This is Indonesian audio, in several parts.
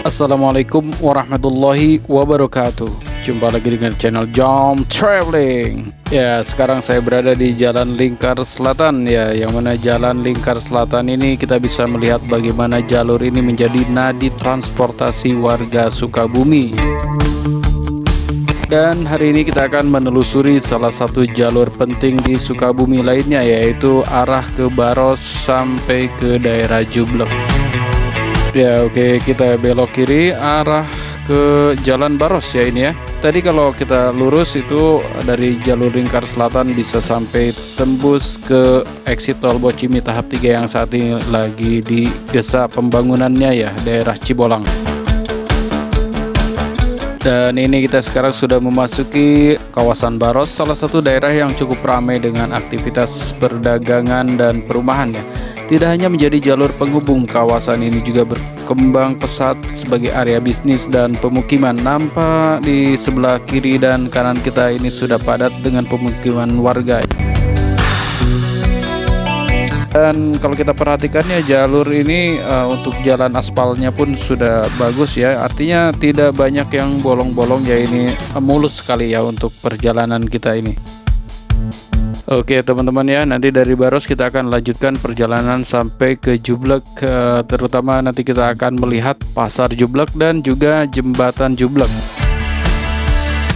Assalamualaikum warahmatullahi wabarakatuh. Jumpa lagi dengan channel Jom Traveling. Ya, sekarang saya berada di Jalan Lingkar Selatan ya, yang mana Jalan Lingkar Selatan ini kita bisa melihat bagaimana jalur ini menjadi nadi transportasi warga Sukabumi. Dan hari ini kita akan menelusuri salah satu jalur penting di Sukabumi lainnya, yaitu arah ke Baros sampai ke daerah Jublek. Ya, oke, kita belok kiri arah ke Jalan Baros ya ini ya. Tadi kalau kita lurus itu dari jalur Lingkar Selatan bisa sampai tembus ke exit tol Bocimi tahap 3 yang saat ini lagi digesa pembangunannya ya, daerah Cibolang. Dan ini kita sekarang sudah memasuki kawasan Baros, salah satu daerah yang cukup ramai dengan aktivitas perdagangan dan perumahan ya. Tidak hanya menjadi jalur penghubung, kawasan ini juga berkembang pesat sebagai area bisnis dan pemukiman. Nampak di sebelah kiri dan kanan kita ini sudah padat dengan pemukiman warga. Dan kalau kita perhatikannya, jalur ini untuk jalan aspalnya pun sudah bagus ya. Artinya tidak banyak yang bolong-bolong ya, ini mulus sekali ya untuk perjalanan kita ini. Oke teman-teman ya, nanti dari Baros kita akan lanjutkan perjalanan sampai ke Jublek, terutama nanti kita akan melihat pasar Jublek dan juga jembatan Jublek.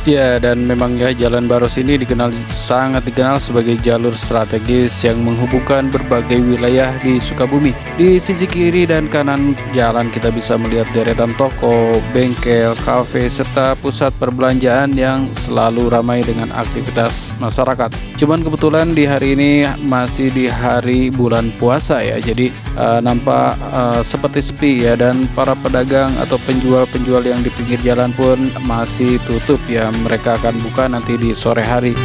Ya, dan memang ya Jalan Baros ini sangat dikenal sebagai jalur strategis yang menghubungkan berbagai wilayah di Sukabumi. Di sisi kiri dan kanan jalan kita bisa melihat deretan toko, bengkel, kafe, serta pusat perbelanjaan yang selalu ramai dengan aktivitas masyarakat. Cuman kebetulan di hari ini masih di hari bulan puasa ya, jadi nampak seperti sepi ya, dan para pedagang atau penjual-penjual yang di pinggir jalan pun masih tutup ya. Mereka akan buka nanti di sore hari.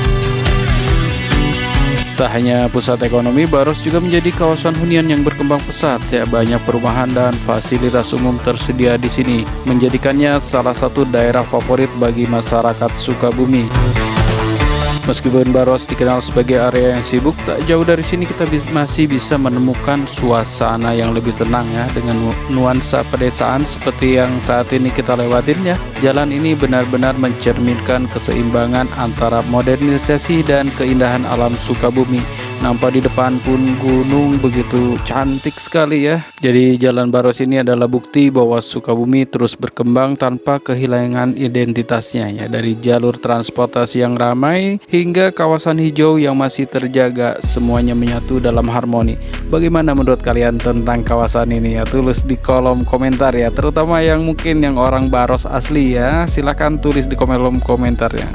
Tak hanya pusat ekonomi, Baros juga menjadi kawasan hunian yang berkembang pesat ya. Banyak perumahan dan fasilitas umum tersedia di sini, menjadikannya salah satu daerah favorit bagi masyarakat Sukabumi. Meskipun Baros dikenal sebagai area yang sibuk, tak jauh dari sini kita masih bisa menemukan suasana yang lebih tenang ya, dengan nuansa pedesaan seperti yang saat ini kita lewatin ya. Jalan ini benar-benar mencerminkan keseimbangan antara modernisasi dan keindahan alam Sukabumi. Nampak di depan pun gunung begitu cantik sekali ya. Jadi Jalan Baros ini adalah bukti bahwa Sukabumi terus berkembang tanpa kehilangan identitasnya ya. Dari jalur transportasi yang ramai hingga kawasan hijau yang masih terjaga, semuanya menyatu dalam harmoni. Bagaimana menurut kalian tentang kawasan ini ya? Tulis di kolom komentar ya, terutama yang mungkin yang orang Baros asli ya. Silahkan tulis di kolom komentarnya.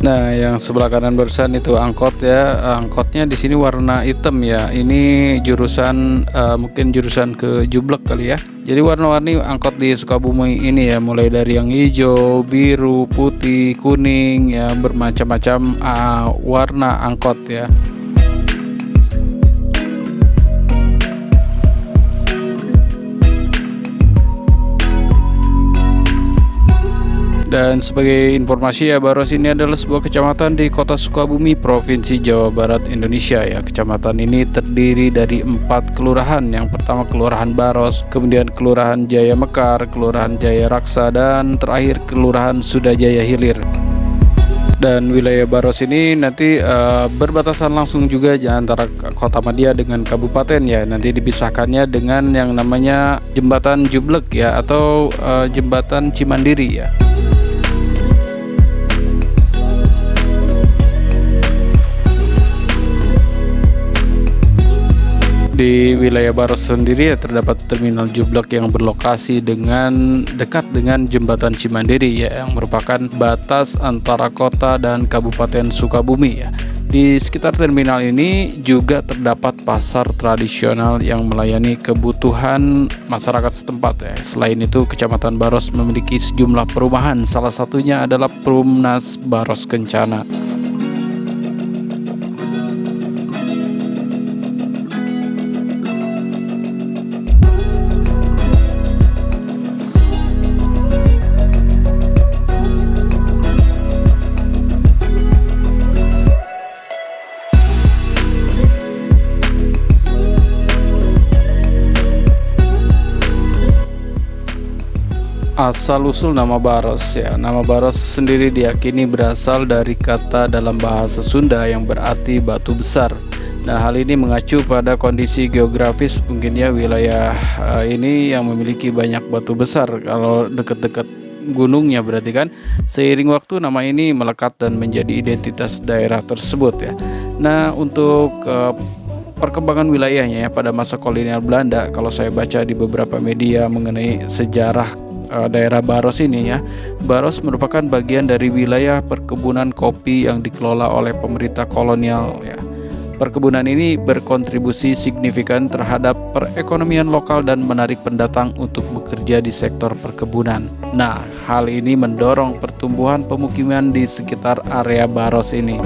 Nah, yang sebelah kanan barusan itu angkot ya. Angkotnya di sini warna hitam ya. Ini jurusan mungkin jurusan ke Jublek kali ya. Jadi warna-warni angkot di Sukabumi ini ya, mulai dari yang hijau, biru, putih, kuning ya, bermacam-macam warna angkot ya. Dan sebagai informasi ya, Baros ini adalah sebuah kecamatan di Kota Sukabumi, Provinsi Jawa Barat, Indonesia ya. Kecamatan ini terdiri dari 4 kelurahan. Yang pertama Kelurahan Baros, kemudian Kelurahan Jaya Mekar, Kelurahan Jaya Raksa, dan terakhir Kelurahan Sudajaya Hilir. Dan wilayah Baros ini nanti berbatasan langsung juga antara Kota Madia dengan kabupaten ya. Nanti dipisahkannya dengan yang namanya Jembatan Jublek ya, atau Jembatan Cimandiri ya. Di wilayah Baros sendiri ya, terdapat terminal Jublek yang berlokasi dekat dengan Jembatan Cimandiri ya, yang merupakan batas antara kota dan kabupaten Sukabumi ya. Di sekitar terminal ini juga terdapat pasar tradisional yang melayani kebutuhan masyarakat setempat ya. Selain itu, Kecamatan Baros memiliki sejumlah perumahan, salah satunya adalah Perumnas Baros Kencana. Asal-usul nama Baros ya. Nama Baros sendiri diyakini berasal dari kata dalam bahasa Sunda yang berarti batu besar. Nah, hal ini mengacu pada kondisi geografis mungkin ya wilayah ini yang memiliki banyak batu besar. Kalau dekat-dekat gunungnya berarti kan. Seiring waktu nama ini melekat dan menjadi identitas daerah tersebut ya. Nah, untuk perkembangan wilayahnya ya pada masa kolonial Belanda, kalau saya baca di beberapa media mengenai sejarah daerah Baros ini ya. Baros merupakan bagian dari wilayah perkebunan kopi yang dikelola oleh pemerintah kolonial ya. Perkebunan ini berkontribusi signifikan terhadap perekonomian lokal dan menarik pendatang untuk bekerja di sektor perkebunan. Nah, hal ini mendorong pertumbuhan pemukiman di sekitar area Baros ini.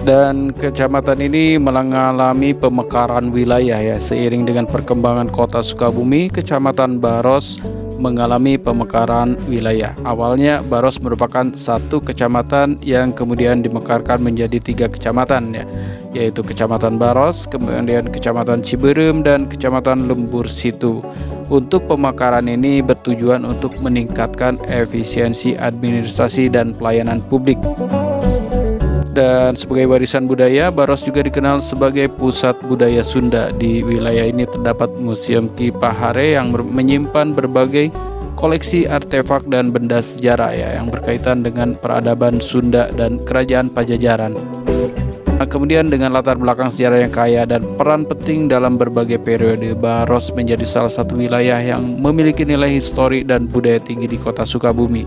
Dan kecamatan ini mengalami pemekaran wilayah ya. Seiring dengan perkembangan kota Sukabumi, Kecamatan Baros mengalami pemekaran wilayah. Awalnya Baros merupakan satu kecamatan yang kemudian dimekarkan menjadi 3 kecamatan ya, yaitu Kecamatan Baros, kemudian Kecamatan Ciberem, dan Kecamatan Lembur Situ. Untuk pemekaran ini bertujuan untuk meningkatkan efisiensi administrasi dan pelayanan publik. Dan sebagai warisan budaya, Baros juga dikenal sebagai pusat budaya Sunda. Di wilayah ini terdapat Museum Ki Pahare yang menyimpan berbagai koleksi artefak dan benda sejarah ya, yang berkaitan dengan peradaban Sunda dan Kerajaan Pajajaran. Nah, kemudian dengan latar belakang sejarah yang kaya dan peran penting dalam berbagai periode, Baros menjadi salah satu wilayah yang memiliki nilai histori dan budaya tinggi di kota Sukabumi.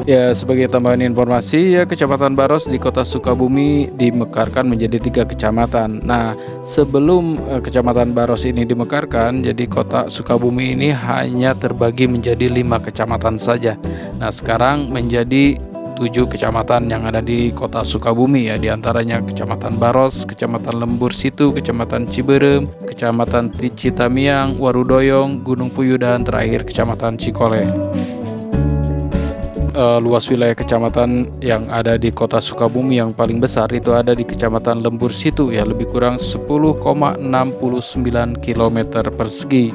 Ya, sebagai tambahan informasi ya, Kecamatan Baros di kota Sukabumi dimekarkan menjadi 3 kecamatan. Nah, sebelum Kecamatan Baros ini dimekarkan, jadi kota Sukabumi ini hanya terbagi menjadi 5 kecamatan saja. Nah, sekarang menjadi 7 kecamatan yang ada di kota Sukabumi ya, diantaranya Kecamatan Baros, Kecamatan Lembur Situ, Kecamatan Ciberem, Kecamatan Citamiang, Warudoyong, Gunung Puyuh, dan terakhir Kecamatan Cikole. Luas wilayah kecamatan yang ada di kota Sukabumi yang paling besar itu ada di Kecamatan Lembur Situ ya, lebih kurang 10,69 km persegi.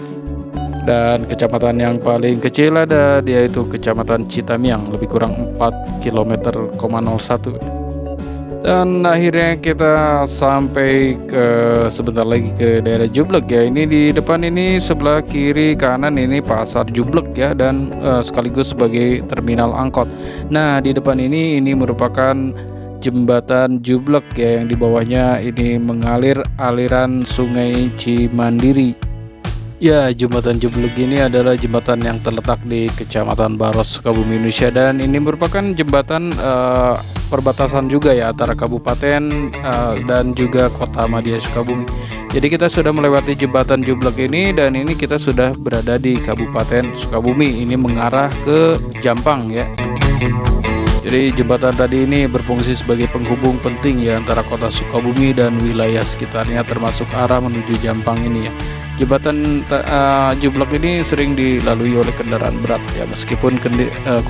Dan kecamatan yang paling kecil ada yaitu Kecamatan Citamiang, lebih kurang 4,01 km. Dan akhirnya kita sampai ke sebentar lagi ke daerah Jublek ya. Ini di depan ini sebelah kiri kanan ini pasar Jublek ya, dan sekaligus sebagai terminal angkot. Nah, di depan ini merupakan jembatan Jublek ya, yang di bawahnya ini mengalir aliran Sungai Cimandiri. Ya, jembatan Jublek ini adalah jembatan yang terletak di Kecamatan Baros, Sukabumi, Indonesia, dan ini merupakan jembatan perbatasan juga ya antara kabupaten dan juga kota Madia Sukabumi. Jadi kita sudah melewati jembatan Jublek ini, dan ini kita sudah berada di Kabupaten Sukabumi. Ini mengarah ke Jampang ya. Jadi jembatan tadi ini berfungsi sebagai penghubung penting ya antara kota Sukabumi dan wilayah sekitarnya, termasuk arah menuju Jampang ini ya. Jembatan Jublek ini sering dilalui oleh kendaraan berat ya, meskipun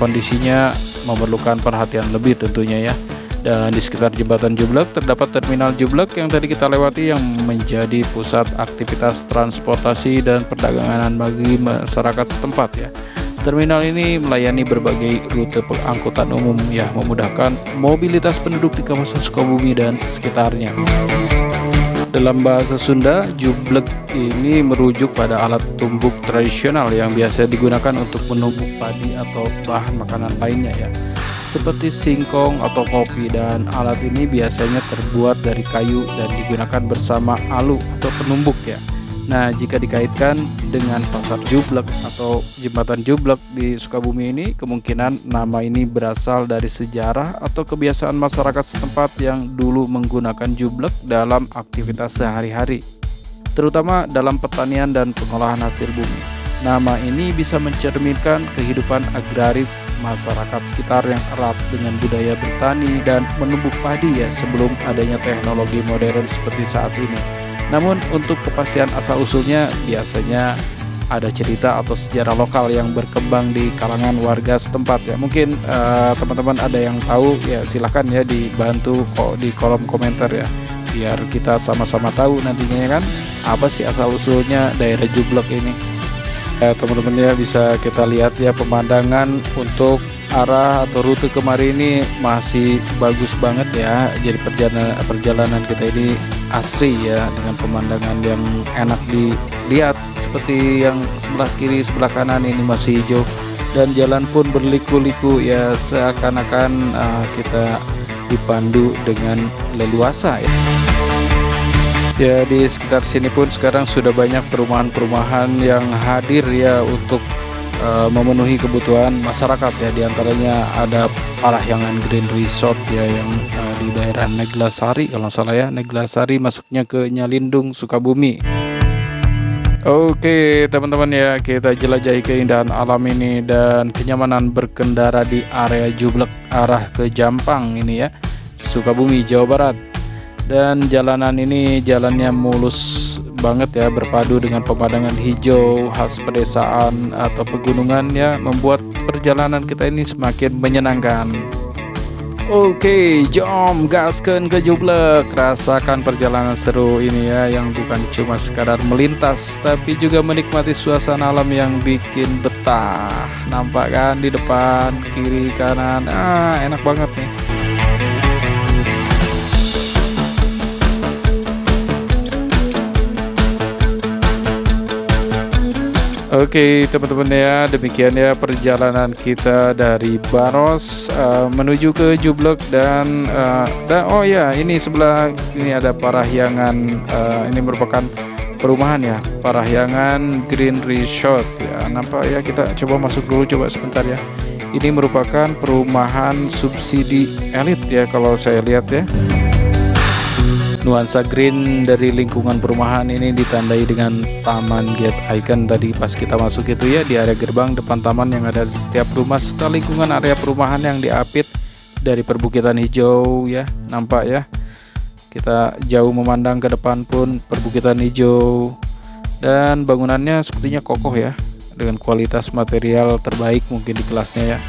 kondisinya memerlukan perhatian lebih tentunya ya. Dan di sekitar jembatan Jublek terdapat terminal Jublek yang tadi kita lewati, yang menjadi pusat aktivitas transportasi dan perdagangan bagi masyarakat setempat ya. Terminal ini melayani berbagai rute pengangkutan umum ya, memudahkan mobilitas penduduk di kawasan Sukabumi dan sekitarnya. Dalam bahasa Sunda, jublek ini merujuk pada alat tumbuk tradisional yang biasa digunakan untuk menumbuk padi atau bahan makanan lainnya ya, seperti singkong atau kopi, dan alat ini biasanya terbuat dari kayu dan digunakan bersama alu atau penumbuk ya. Nah, jika dikaitkan dengan pasar Jublek atau jembatan Jublek di Sukabumi ini, kemungkinan nama ini berasal dari sejarah atau kebiasaan masyarakat setempat yang dulu menggunakan jublek dalam aktivitas sehari-hari, terutama dalam pertanian dan pengolahan hasil bumi. Nama ini bisa mencerminkan kehidupan agraris masyarakat sekitar yang erat dengan budaya bertani dan menumbuk padi ya, sebelum adanya teknologi modern seperti saat ini. Namun untuk kepastian asal-usulnya biasanya ada cerita atau sejarah lokal yang berkembang di kalangan warga setempat ya. Mungkin teman-teman ada yang tahu ya, silahkan ya dibantu di kolom komentar ya, biar kita sama-sama tahu nantinya kan apa sih asal-usulnya daerah Jublek ini. Ya, teman-teman ya, bisa kita lihat ya pemandangan untuk arah atau rute kemarin ini masih bagus banget ya. Jadi perjalanan kita ini asri ya, dengan pemandangan yang enak dilihat, seperti yang sebelah kiri sebelah kanan ini masih hijau dan jalan pun berliku-liku ya, seakan-akan kita dipandu dengan leluasa ya. Ya, di sekitar sini pun sekarang sudah banyak perumahan-perumahan yang hadir ya untuk memenuhi kebutuhan masyarakat ya. Di antaranya ada Parahyangan Green Resort ya, yang di daerah Neglasari kalau nggak salah ya. Neglasari masuknya ke Nyalindung, Sukabumi. Oke teman-teman ya, kita jelajahi keindahan alam ini dan kenyamanan berkendara di area Jublek arah ke Jampang ini ya, Sukabumi, Jawa Barat. Dan jalanan ini jalannya mulus banget ya, berpadu dengan pemandangan hijau khas pedesaan atau pegunungan ya, membuat perjalanan kita ini semakin menyenangkan. Oke, jom gaskan ke Jublek, rasakan perjalanan seru ini ya, yang bukan cuma sekadar melintas tapi juga menikmati suasana alam yang bikin betah. Nampak kan di depan, kiri, kanan, enak banget nih. Oke teman-teman ya, demikian ya perjalanan kita dari Baros menuju ke Jublek dan oh ya, ini sebelah ini ada Parahyangan, ini merupakan perumahan ya, Parahyangan Green Resort ya. Nampak ya, kita coba masuk dulu, coba sebentar ya. Ini merupakan perumahan subsidi elit ya kalau saya lihat ya. Nuansa green dari lingkungan perumahan ini ditandai dengan taman gate icon tadi pas kita masuk itu ya, di area gerbang depan taman yang ada di setiap rumah, serta lingkungan area perumahan yang diapit dari perbukitan hijau ya. Nampak ya, kita jauh memandang ke depan pun perbukitan hijau, dan bangunannya sepertinya kokoh ya, dengan kualitas material terbaik mungkin di kelasnya ya.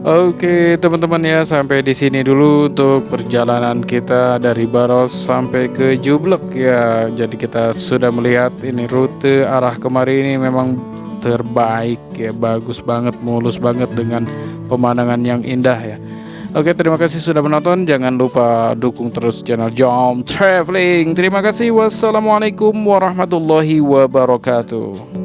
Oke teman-teman ya, sampai di sini dulu untuk perjalanan kita dari Baros sampai ke Jublek ya. Jadi kita sudah melihat ini rute arah kemari ini memang terbaik ya, bagus banget, mulus banget dengan pemandangan yang indah ya. Oke, terima kasih sudah menonton. Jangan lupa dukung terus channel Jom Traveling. Terima kasih. Wassalamualaikum warahmatullahi wabarakatuh.